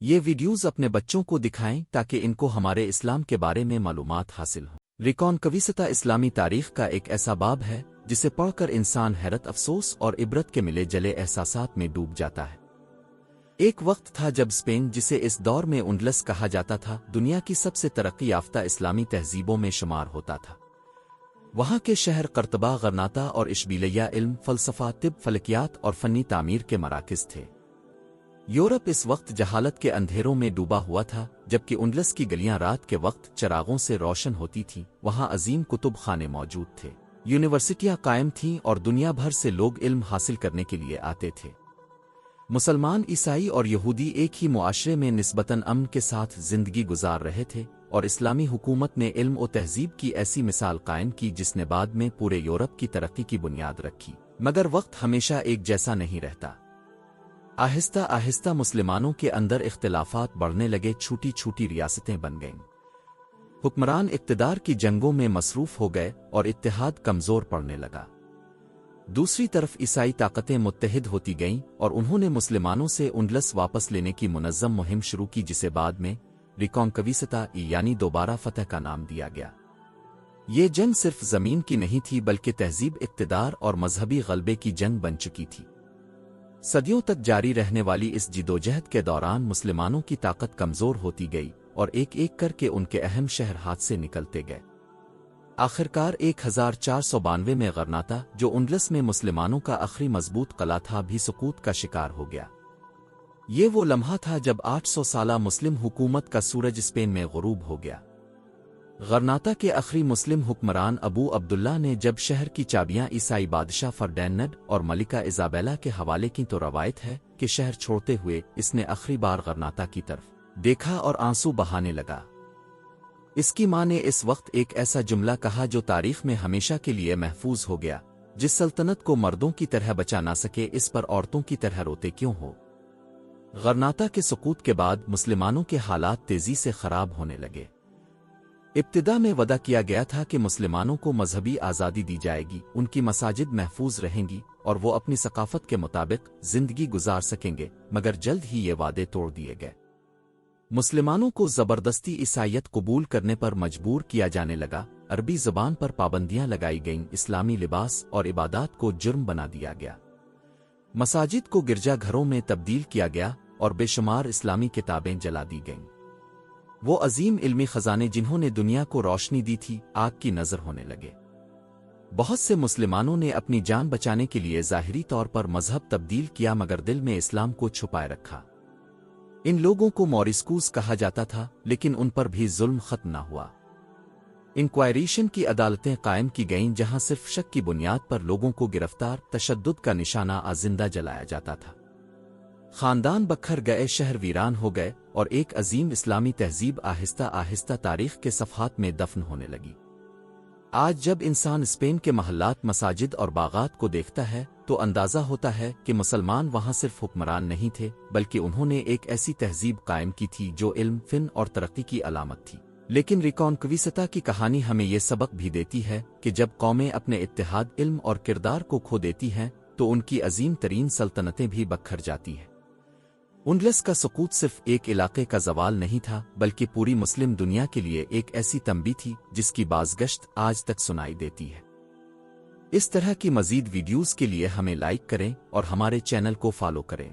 یہ ویڈیوز اپنے بچوں کو دکھائیں تاکہ ان کو ہمارے اسلام کے بارے میں معلومات حاصل ہوں۔ ریکانکویستا اسلامی تاریخ کا ایک ایسا باب ہے جسے پڑھ کر انسان حیرت، افسوس اور عبرت کے ملے جلے احساسات میں ڈوب جاتا ہے۔ ایک وقت تھا جب اسپین، جسے اس دور میں انڈلس کہا جاتا تھا، دنیا کی سب سے ترقی یافتہ اسلامی تہذیبوں میں شمار ہوتا تھا۔ وہاں کے شہر قرطبہ، غرناطہ اور اشبیلیہ علم، فلسفہ، طب، فلکیات اور فنی تعمیر کے مراکز تھے۔ یورپ اس وقت جہالت کے اندھیروں میں ڈوبا ہوا تھا، جبکہ انڈلس کی گلیاں رات کے وقت چراغوں سے روشن ہوتی تھیں۔ وہاں عظیم کتب خانے موجود تھے، یونیورسٹیاں قائم تھیں اور دنیا بھر سے لوگ علم حاصل کرنے کے لیے آتے تھے۔ مسلمان، عیسائی اور یہودی ایک ہی معاشرے میں نسبتاً امن کے ساتھ زندگی گزار رہے تھے، اور اسلامی حکومت نے علم و تہذیب کی ایسی مثال قائم کی جس نے بعد میں پورے یورپ کی ترقی کی بنیاد رکھی۔ مگر وقت ہمیشہ ایک جیسا نہیں رہتا۔ آہستہ آہستہ مسلمانوں کے اندر اختلافات بڑھنے لگے، چھوٹی چھوٹی ریاستیں بن گئیں، حکمران اقتدار کی جنگوں میں مصروف ہو گئے اور اتحاد کمزور پڑنے لگا۔ دوسری طرف عیسائی طاقتیں متحد ہوتی گئیں اور انہوں نے مسلمانوں سے انڈلس واپس لینے کی منظم مہم شروع کی، جسے بعد میں ریکانکویستا یعنی دوبارہ فتح کا نام دیا گیا۔ یہ جنگ صرف زمین کی نہیں تھی بلکہ تہذیب، اقتدار اور مذہبی غلبے کی جنگ بن چکی تھی۔ صدیوں تک جاری رہنے والی اس جدوجہد کے دوران مسلمانوں کی طاقت کمزور ہوتی گئی اور ایک ایک کر کے ان کے اہم شہر ہاتھ سے نکلتے گئے۔ آخرکار 1492 میں غرناطہ، جو انڈلس میں مسلمانوں کا آخری مضبوط قلعہ تھا، بھی سقوط کا شکار ہو گیا۔ یہ وہ لمحہ تھا جب 800 سالہ مسلم حکومت کا سورج اسپین میں غروب ہو گیا۔ غرناطہ کے آخری مسلم حکمران ابو عبداللہ نے جب شہر کی چابیاں عیسائی بادشاہ فرڈینڈ اور ملکہ ایزابیلا کے حوالے کی، تو روایت ہے کہ شہر چھوڑتے ہوئے اس نے آخری بار غرناطہ کی طرف دیکھا اور آنسو بہانے لگا۔ اس کی ماں نے اس وقت ایک ایسا جملہ کہا جو تاریخ میں ہمیشہ کے لیے محفوظ ہو گیا: جس سلطنت کو مردوں کی طرح بچا نہ سکے، اس پر عورتوں کی طرح روتے کیوں ہو؟ غرناطہ کے سقوط کے بعد مسلمانوں کے حالات تیزی سے خراب ہونے لگے۔ ابتدا میں وعدہ کیا گیا تھا کہ مسلمانوں کو مذہبی آزادی دی جائے گی، ان کی مساجد محفوظ رہیں گی اور وہ اپنی ثقافت کے مطابق زندگی گزار سکیں گے، مگر جلد ہی یہ وعدے توڑ دیے گئے۔ مسلمانوں کو زبردستی عیسائیت قبول کرنے پر مجبور کیا جانے لگا، عربی زبان پر پابندیاں لگائی گئیں، اسلامی لباس اور عبادات کو جرم بنا دیا گیا، مساجد کو گرجا گھروں میں تبدیل کیا گیا اور بے شمار اسلامی کتابیں جلا دی گئیں۔ وہ عظیم علمی خزانے جنہوں نے دنیا کو روشنی دی تھی، آگ کی نظر ہونے لگے۔ بہت سے مسلمانوں نے اپنی جان بچانے کے لیے ظاہری طور پر مذہب تبدیل کیا، مگر دل میں اسلام کو چھپائے رکھا۔ ان لوگوں کو موریسکوز کہا جاتا تھا، لیکن ان پر بھی ظلم ختم نہ ہوا۔ انکوائریشن کی عدالتیں قائم کی گئیں، جہاں صرف شک کی بنیاد پر لوگوں کو گرفتار، تشدد کا نشانہ زندہ جلایا جاتا تھا۔ خاندان بکھر گئے، شہر ویران ہو گئے اور ایک عظیم اسلامی تہذیب آہستہ آہستہ تاریخ کے صفحات میں دفن ہونے لگی۔ آج جب انسان اسپین کے محلات، مساجد اور باغات کو دیکھتا ہے تو اندازہ ہوتا ہے کہ مسلمان وہاں صرف حکمران نہیں تھے، بلکہ انہوں نے ایک ایسی تہذیب قائم کی تھی جو علم، فن اور ترقی کی علامت تھی۔ لیکن ریکانکویستا کی کہانی ہمیں یہ سبق بھی دیتی ہے کہ جب قومیں اپنے اتحاد، علم اور کردار کو کھو دیتی ہیں تو ان کی عظیم ترین سلطنتیں بھی بکھر جاتی ہیں۔ انڈلس کا سقوط صرف ایک علاقے کا زوال نہیں تھا، بلکہ پوری مسلم دنیا کے لیے ایک ایسی تنبیہ تھی جس کی بازگشت آج تک سنائی دیتی ہے۔ اس طرح کی مزید ویڈیوز کے لیے ہمیں لائک کریں اور ہمارے چینل کو فالو کریں۔